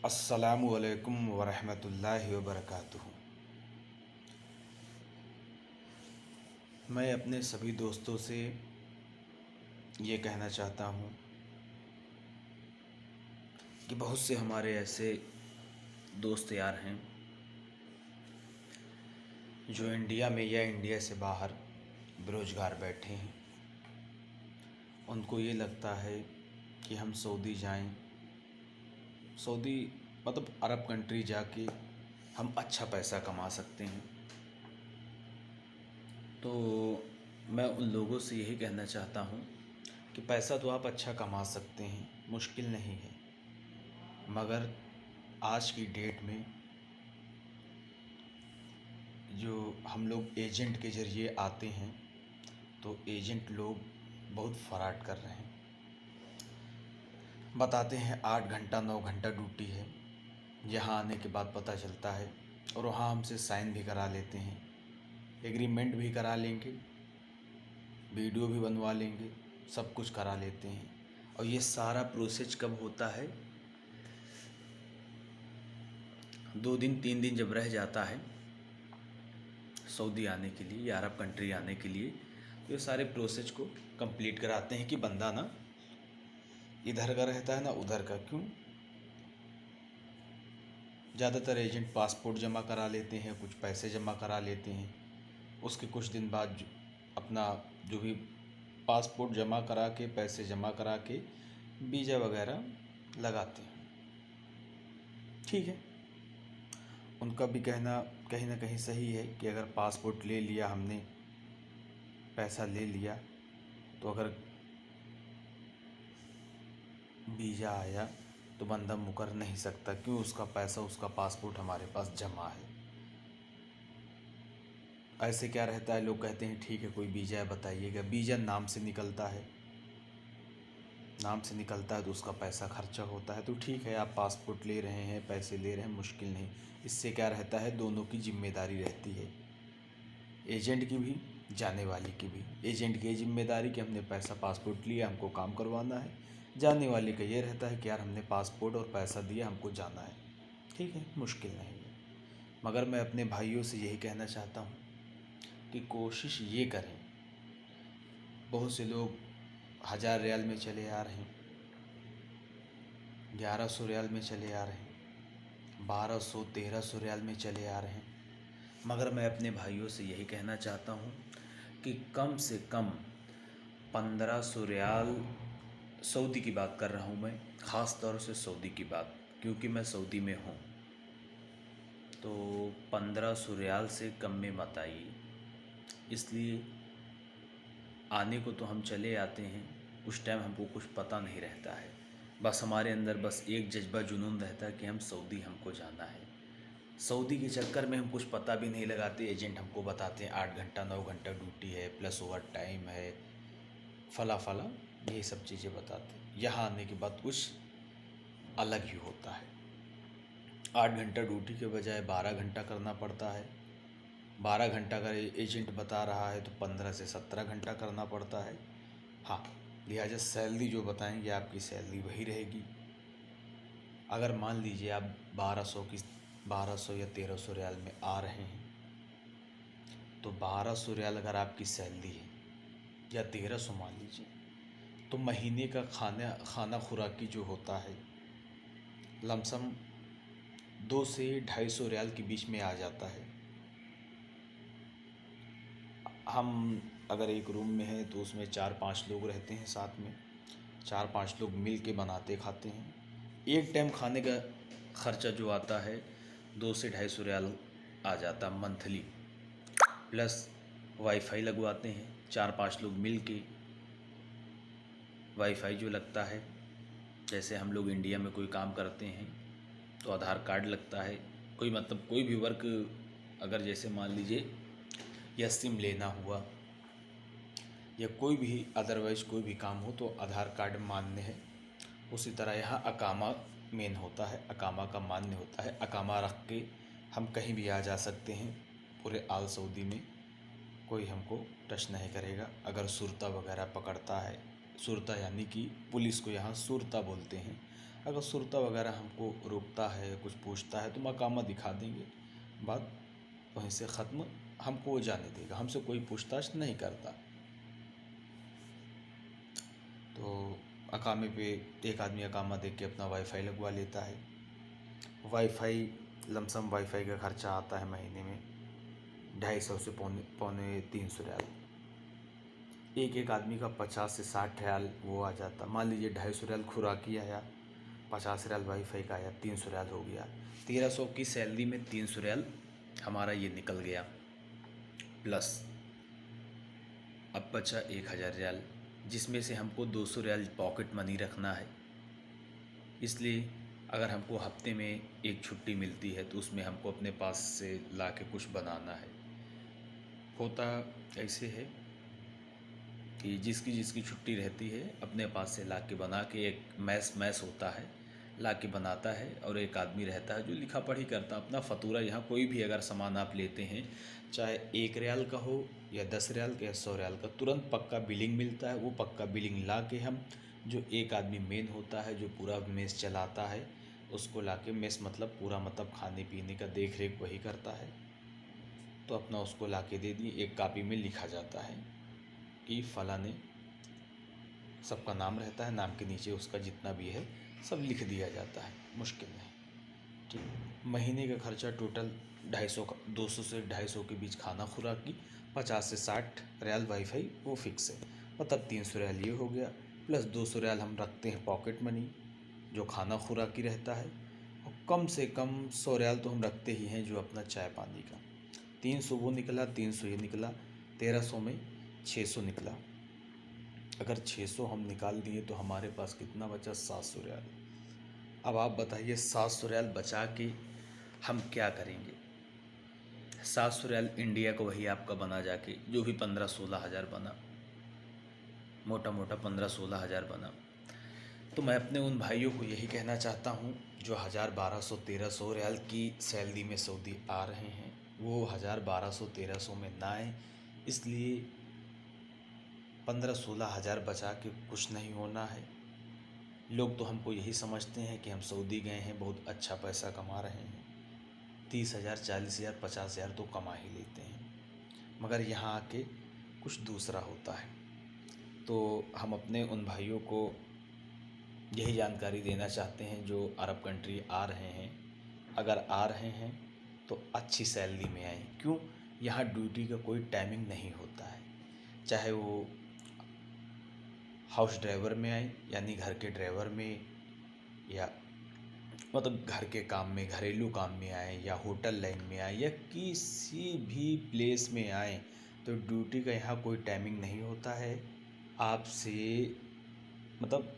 अस्सलामु अलैकुम वरहमतुल्लाहि वबरकातुहू। मैं अपने सभी दोस्तों से ये कहना चाहता हूँ कि बहुत से हमारे ऐसे दोस्त यार हैं जो इंडिया में या इंडिया से बाहर बेरोज़गार बैठे हैं। उनको ये लगता है कि हम सऊदी जाएं, सऊदी मतलब अरब कंट्री जाके हम अच्छा पैसा कमा सकते हैं। तो मैं उन लोगों से यही कहना चाहता हूँ कि पैसा तो आप अच्छा कमा सकते हैं, मुश्किल नहीं है, मगर आज की डेट में जो हम लोग एजेंट के ज़रिए आते हैं तो एजेंट लोग बहुत फ्रॉड कर रहे हैं। बताते हैं 8 घंटा 9 घंटा ड्यूटी है, यहाँ आने के बाद पता चलता है और वहाँ हमसे साइन भी करा लेते हैं, एग्रीमेंट भी करा लेंगे, वीडियो भी बनवा लेंगे, सब कुछ करा लेते हैं। और ये सारा प्रोसेस कब होता है? 2 दिन 3 दिन जब रह जाता है सऊदी आने के लिए या अरब कंट्री आने के लिए, तो ये सारे प्रोसेस को कंप्लीट कराते हैं कि बंदा ना इधर का रहता है ना उधर का। क्यों? ज़्यादातर एजेंट पासपोर्ट जमा करा लेते हैं, कुछ पैसे जमा करा लेते हैं, उसके कुछ दिन बाद अपना जो भी पासपोर्ट जमा करा के पैसे जमा करा के वीज़ा वगैरह लगाते हैं। ठीक है, उनका भी कहना कहीं ना कहीं सही है कि अगर पासपोर्ट ले लिया हमने, पैसा ले लिया, तो अगर वीज़ा आया तो बंदा मुकर नहीं सकता। क्यों? उसका पैसा, उसका पासपोर्ट हमारे पास जमा है। ऐसे क्या रहता है, लोग कहते हैं ठीक है कोई वीज़ा है बताइएगा। वीज़ा नाम से निकलता है, नाम से निकलता है तो उसका पैसा खर्चा होता है। तो ठीक है, आप पासपोर्ट ले रहे हैं, पैसे ले रहे हैं, मुश्किल नहीं। इससे क्या रहता है, दोनों की जिम्मेदारी रहती है, एजेंट की भी, जाने वाले की भी। एजेंट की जिम्मेदारी कि हमने पैसा पासपोर्ट लिया, हमको काम करवाना है। जाने वाले का ये रहता है कि यार हमने पासपोर्ट और पैसा दिया, हमको जाना है। ठीक है, मुश्किल नहीं है। मगर मैं अपने भाइयों से यही कहना चाहता हूँ कि कोशिश ये करें। बहुत से लोग 1000 रियाल में चले आ रहे हैं, 1100 रियाल में चले आ रहे हैं, 1200 1300 रियाल में चले आ रहे हैं। मगर मैं अपने भाइयों से यही कहना चाहता हूँ कि कम से कम 1500 रियाल, सऊदी की बात कर रहा हूँ मैं, ख़ास तौर से सऊदी की बात, क्योंकि मैं सऊदी में हूँ। तो 1500 रियाल से कम में मत आइए। इसलिए आने को तो हम चले आते हैं, उस टाइम हमको कुछ पता नहीं रहता है। बस हमारे अंदर बस एक जज्बा जुनून रहता है कि हम सऊदी, हमको जाना है। सऊदी के चक्कर में हम कुछ पता भी नहीं लगाते। एजेंट हमको बताते हैं 8 घंटा 9 घंटा ड्यूटी है, प्लस ओवर टाइम है, फला फला, यही सब चीज़ें बताते हैं। यहाँ आने के बाद कुछ अलग ही होता है। 8 घंटा ड्यूटी के बजाय 12 घंटा करना पड़ता है। 12 घंटा का एजेंट बता रहा है तो 15 से 17 घंटा करना पड़ता है। हाँ, लिहाजा सैलरी जो बताएंगे आपकी सैलरी वही रहेगी। अगर मान लीजिए आप 1200 या 1300 रियाल में आ रहे हैं, तो 1200 रियाल अगर आपकी सैलरी है या 1300 मान लीजिए, तो महीने का खाना खुराकी जो होता है लमसम 2 से 250 रियाल के बीच में आ जाता है। हम अगर एक रूम में हैं तो उसमें 4-5 लोग रहते हैं साथ में, 4-5 लोग मिल के बनाते खाते हैं। एक टाइम खाने का ख़र्चा जो आता है 2 से 250 रियाल आ जाता मंथली। प्लस वाईफाई लगवाते हैं 4-5 लोग मिल के। वाईफाई जो लगता है, जैसे हम लोग इंडिया में कोई काम करते हैं तो आधार कार्ड लगता है। कोई मतलब कोई भी वर्क, अगर जैसे मान लीजिए या सिम लेना हुआ या कोई भी अदरवाइज़ कोई भी काम हो तो आधार कार्ड मान्य है। उसी तरह यहाँ अकामा मेन होता है, अकामा का मान्य होता है। अकामा रख के हम कहीं भी आ जा सकते हैं पूरे आल सऊदी में, कोई हमको टच नहीं करेगा। अगर सुरता वगैरह पकड़ता है, सुरता यानी कि पुलिस को यहाँ सुरता बोलते हैं, अगर सुरता वगैरह हमको रोकता है, कुछ पूछता है, तो मकामा दिखा देंगे, बात वहीं से ख़त्म। हमको वो जाने देगा, हमसे कोई पूछताछ नहीं करता। तो अकामे पे एक आदमी अकामा देख के अपना वाईफाई लगवा लेता है। वाईफाई लमसम वाईफाई का खर्चा आता है महीने में 250 से पौने पौने 300 रियाल। एक एक आदमी का 50 से 60 रियाल वो आ जाता। मान लीजिए 250 रियाल खुराकी आया, 50 रियाल वाईफाई का आया, 300 रियाल हो गया। 1300 की सैलरी में 300 रियाल हमारा ये निकल गया। प्लस अब बचा 1000 रियाल, जिसमें से हमको 200 रियाल पॉकेट मनी रखना है। इसलिए अगर हमको हफ्ते में एक छुट्टी मिलती है तो उसमें हमको अपने पास से ला के कुछ बनाना है। होता ऐसे है कि जिसकी जिसकी छुट्टी रहती है अपने पास से ला के बना के, एक मैस होता है, ला के बनाता है। और एक आदमी रहता है जो लिखा पढ़ी करता। अपना फ़तूरा यहाँ कोई भी अगर सामान आप लेते हैं, चाहे 1 रियाल का हो या 10 रियाल का या 100 रियाल का, तुरंत पक्का बिलिंग मिलता है। वो पक्का बिलिंग ला के हम, जो एक आदमी मेन होता है जो पूरा मेस चलाता है, उसको ला के, मेस मतलब पूरा मतलब खाने पीने का देख रेख वही करता है, तो अपना उसको ला के दे दिए। एक कापी में लिखा जाता है कि फ़लाँ ने, सबका नाम रहता है, नाम के नीचे उसका जितना भी है सब लिख दिया जाता है। मुश्किल नहीं, ठीक। महीने का खर्चा टोटल 250 का, 200 से 250 के बीच खाना खुराकी, 50 से 60 रियाल वाईफाई, वो फिक्स है। मतलब 300 रियाल ये हो गया। प्लस 200 रियाल हम रखते हैं पॉकेट मनी, जो खाना खुराकी रहता है। और कम से कम 100 रियाल तो हम रखते ही हैं, जो अपना चाय पानी का। 300 वो निकला, 300 ये निकला, 1300 में 600 निकला। अगर 600 हम निकाल दिए तो हमारे पास कितना बचा? 700 रियाल। अब आप बताइए 700 रियाल बचा के हम क्या करेंगे? 700 रियाल इंडिया का वही आपका बना जाके, जो भी 15-16 हज़ार बना, मोटा मोटा 15-16 हज़ार बना। तो मैं अपने उन भाइयों को यही कहना चाहता हूँ जो 1000-1200-1300 रियाल की सैलरी में सऊदी आ रहे हैं, वो 1000-1200-1300 में ना आए। इसलिए 15-16 हज़ार बचा के कुछ नहीं होना है। लोग तो हमको यही समझते हैं कि हम सऊदी गए हैं, बहुत अच्छा पैसा कमा रहे हैं, 30,000, 40,000, 50,000 तो कमा ही लेते हैं। मगर यहाँ आके कुछ दूसरा होता है। तो हम अपने उन भाइयों को यही जानकारी देना चाहते हैं जो अरब कंट्री आ रहे हैं, अगर आ रहे हैं तो अच्छी सैलरी में आएँ। क्यों? यहाँ ड्यूटी का कोई टाइमिंग नहीं होता है। चाहे वो हाउस ड्राइवर में आए, यानी घर के ड्राइवर में, या मतलब घर के काम में, घरेलू काम में आए, या होटल लाइन में आए, या किसी भी प्लेस में आए, तो ड्यूटी का यहाँ कोई टाइमिंग नहीं होता है। आपसे मतलब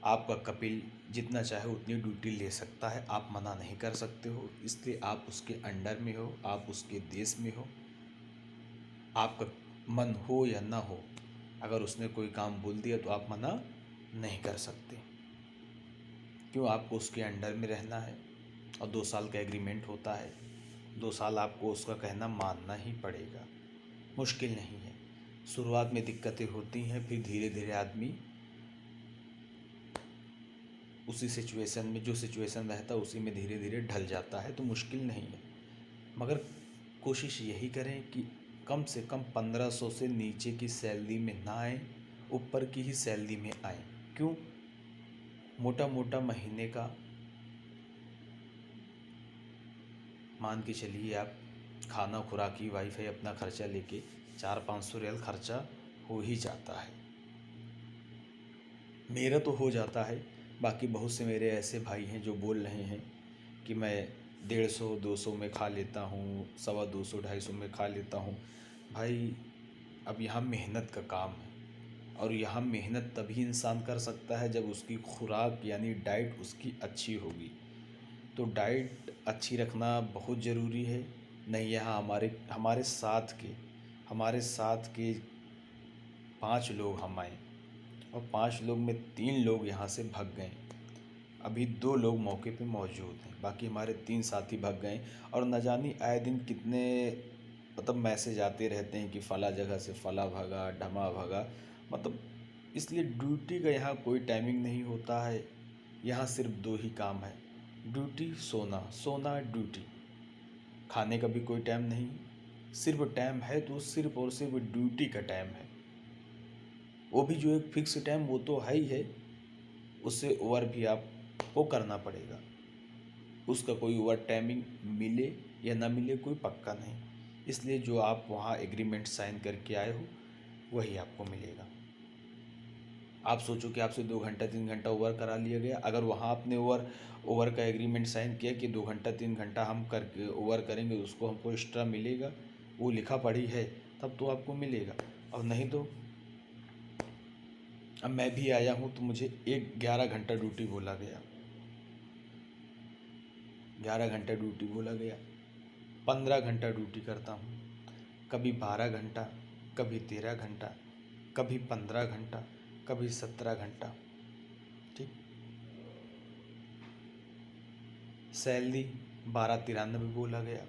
आपका कपिल जितना चाहे उतनी ड्यूटी ले सकता है, आप मना नहीं कर सकते हो। इसलिए आप उसके अंडर में हो, आप उसके देश में हो। आपका मन हो या ना हो, अगर उसने कोई काम बोल दिया तो आप मना नहीं कर सकते। क्यों? आपको उसके अंडर में रहना है और 2 साल का एग्रीमेंट होता है। 2 साल आपको उसका कहना मानना ही पड़ेगा। मुश्किल नहीं है। शुरुआत में दिक्कतें होती हैं, फिर धीरे धीरे आदमी उसी सिचुएशन में, जो सिचुएशन रहता है उसी में धीरे धीरे ढल जाता है। तो मुश्किल नहीं है, मगर कोशिश यही करें कि कम से कम 1500 से नीचे की सैलरी में ना आए, ऊपर की ही सैलरी में आए। क्यों? मोटा मोटा महीने का मान के चलिए आप, खाना खुराकी वाईफाई अपना खर्चा लेके 400-500 रियाल खर्चा हो ही जाता है। मेरा तो हो जाता है। बाकी बहुत से मेरे ऐसे भाई हैं जो बोल रहे हैं कि मैं 150-200 में खा लेता हूँ, 250-250 में खा लेता हूँ। भाई अब यहाँ मेहनत का काम है, और यहाँ मेहनत तभी इंसान कर सकता है जब उसकी खुराक यानी डाइट उसकी अच्छी होगी। तो डाइट अच्छी रखना बहुत ज़रूरी है। नहीं, यहाँ हमारे साथ के 5 लोग हम आए, और 5 लोग में 3 लोग यहाँ से भाग गए। अभी 2 लोग मौके पे मौजूद हैं, बाकी हमारे 3 साथी भाग गए। और न जाने आए दिन कितने मतलब मैसेज आते रहते हैं कि फ़ला जगह से फ़ला भागा, ढमा भागा। मतलब इसलिए ड्यूटी का यहाँ कोई टाइमिंग नहीं होता है। यहाँ सिर्फ दो ही काम है, ड्यूटी, सोना, सोना, ड्यूटी। खाने का भी कोई टाइम नहीं, सिर्फ टाइम है तो सिर्फ और सिर्फ ड्यूटी का टाइम है। वो भी जो एक फिक्स टाइम वो तो है ही है, उससे ओवर भी आपको करना पड़ेगा। उसका कोई ओवर टाइमिंग मिले या ना मिले कोई पक्का नहीं, इसलिए जो आप वहाँ एग्रीमेंट साइन करके आए हो वही आपको मिलेगा। आप सोचो कि आपसे 2 घंटा 3 घंटा ओवर करा लिया गया, अगर वहाँ आपने ओवर का एग्रीमेंट साइन किया कि 2 घंटा 3 घंटा हम करके ओवर करेंगे, उसको हमको एक्स्ट्रा मिलेगा, वो लिखा पढ़ी है, तब तो आपको मिलेगा। और नहीं तो अब मैं भी आया हूँ तो मुझे 11 घंटा ड्यूटी बोला गया, 11 घंटा ड्यूटी बोला गया। 15 घंटा ड्यूटी करता हूँ, कभी 12 घंटा, कभी 13 घंटा, कभी 15 घंटा, कभी 17 घंटा। ठीक। सैलरी 1293 बोला गया,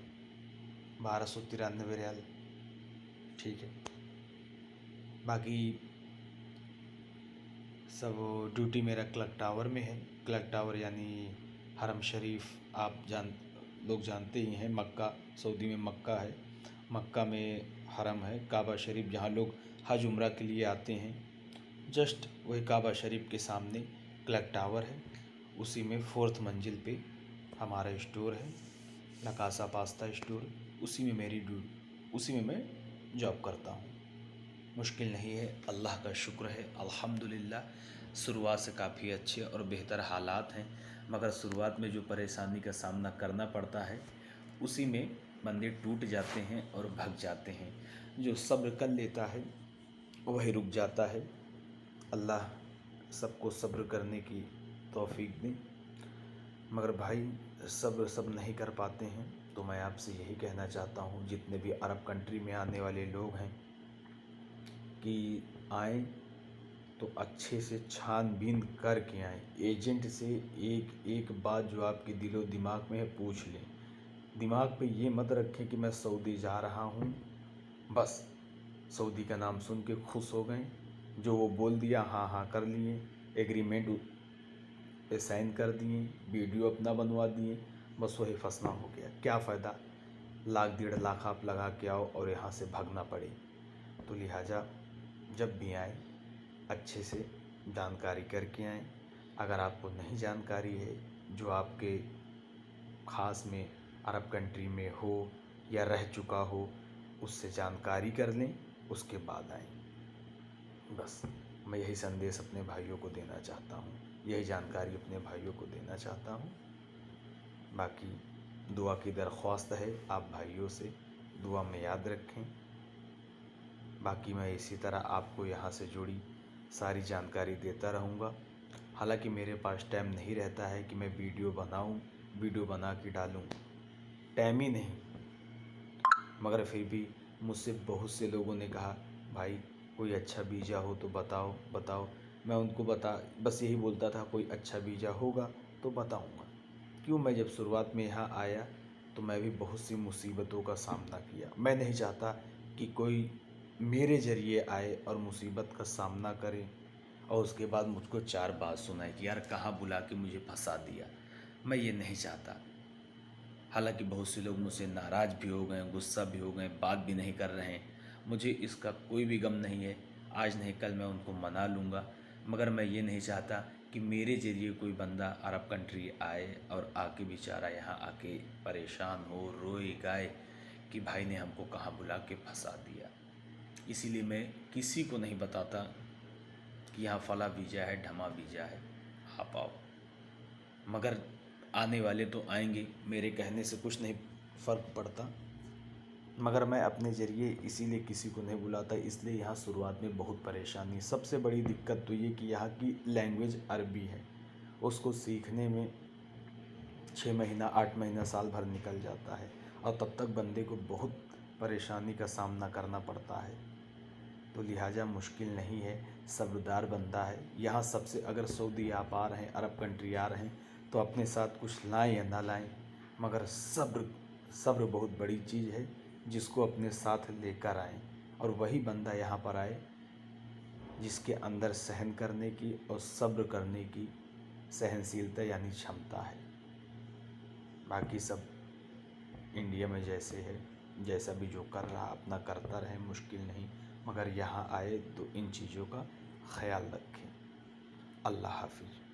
1293 रियाल। ठीक है। बाकी सब ड्यूटी मेरा क्लॉक टावर में है। क्लॉक टावर यानी हरम शरीफ, आप लोग जानते ही हैं, मक्का, सऊदी में मक्का है, मक्का में हरम है, काबा शरीफ, जहाँ लोग हज उम्रा के लिए आते हैं, जस्ट वही काबा शरीफ के सामने क्लॉक टावर है, उसी में 4th मंजिल पे हमारा स्टोर है, लकासा पास्ता स्टोर, उसी में मैं जॉब करता हूँ। मुश्किल नहीं है, अल्लाह का शुक्र है, अल्हम्दुलिल्लाह। शुरुआत से काफ़ी अच्छे और बेहतर हालात हैं, मगर शुरुआत में जो परेशानी का सामना करना पड़ता है उसी में बंदे टूट जाते हैं और भग जाते हैं। जो सब्र कर लेता है वही रुक जाता है। अल्लाह सबको सब्र करने की तौफीक दे। मगर भाई सब्र सब नहीं कर पाते हैं, तो मैं आपसे यही कहना चाहता हूँ, जितने भी अरब कंट्री में आने वाले लोग हैं कि आएँ तो अच्छे से छानबीन करके आएँ। एजेंट से एक एक बात जो आपके दिलो दिमाग में है पूछ लें। दिमाग पे ये मत रखें कि मैं सऊदी जा रहा हूँ, बस सऊदी का नाम सुन के खुश हो गए, जो वो बोल दिया हाँ हाँ कर लिए, एग्रीमेंट पे साइन कर दिए, वीडियो अपना बनवा दिए, बस वही फंसना हो गया। क्या फ़ायदा, 1 लाख 1.5 लाख आप लगा के आओ और यहाँ से भागना पड़े। तो लिहाजा जब भी आए अच्छे से जानकारी करके आएँ। अगर आपको नहीं जानकारी है, जो आपके ख़ास में अरब कंट्री में हो या रह चुका हो, उससे जानकारी कर लें, उसके बाद आएँ। बस मैं यही संदेश अपने भाइयों को देना चाहता हूँ, यही जानकारी अपने भाइयों को देना चाहता हूँ। बाकी दुआ की दरख्वास्त है आप भाइयों से, दुआ में याद रखें। बाकी मैं इसी तरह आपको यहाँ से जुड़ी सारी जानकारी देता रहूँगा। हालांकि मेरे पास टाइम नहीं रहता है कि मैं वीडियो बनाऊँ, वीडियो बना के डालूँ, टाइम ही नहीं। मगर फिर भी मुझसे बहुत से लोगों ने कहा भाई कोई अच्छा वीज़ा हो तो बताओ बताओ। मैं उनको बस यही बोलता था कोई अच्छा वीज़ा होगा तो बताऊँगा। क्यों, मैं जब शुरुआत में यहाँ आया तो मैं भी बहुत सी मुसीबतों का सामना किया। मैं नहीं चाहता कि कोई मेरे ज़रिए आए और मुसीबत का सामना करे और उसके बाद मुझको 4 बात सुनाए कि यार कहाँ बुला के मुझे फंसा दिया। मैं ये नहीं चाहता। हालांकि बहुत से लोग मुझसे नाराज़ भी हो गए, गुस्सा भी हो गए, बात भी नहीं कर रहे हैं, मुझे इसका कोई भी गम नहीं है। आज नहीं कल मैं उनको मना लूँगा। मगर मैं ये नहीं चाहता कि मेरे ज़रिए कोई बंदा अरब कंट्री आए और आके बेचारा यहाँ आके परेशान हो, रोए गाए कि भाई ने हमको कहाँ बुला के फंसा दिया। इसीलिए मैं किसी को नहीं बताता कि यहाँ फला वीज़ा है, ढमा वीज़ा है, आप आओ। मगर आने वाले तो आएंगे, मेरे कहने से कुछ नहीं फ़र्क पड़ता। मगर मैं अपने ज़रिए इसीलिए किसी को नहीं बुलाता, इसलिए यहाँ शुरुआत में बहुत परेशानी। सबसे बड़ी दिक्कत तो ये कि यहाँ की लैंग्वेज अरबी है, उसको सीखने में 6 महीना 8 महीना साल भर निकल जाता है और तब तक बंदे को बहुत परेशानी का सामना करना पड़ता है। तो लिहाजा मुश्किल नहीं है, सब्रदार बंदा है। यहाँ सबसे, अगर सऊदी आप आ रहे हैं, अरब कंट्री आ रहे हैं, तो अपने साथ कुछ लाएं या ना लाएं, मगर सब्र बहुत बड़ी चीज़ है, जिसको अपने साथ लेकर आएं। और वही बंदा यहाँ पर आए जिसके अंदर सहन करने की और सब्र करने की सहनशीलता यानी क्षमता है। बाकी सब इंडिया में जैसे है, जैसा भी जो कर रहा अपना करता रहे, मुश्किल नहीं, मगर यहाँ आए तो इन चीज़ों का ख्याल रखें। अल्लाह हाफिज़।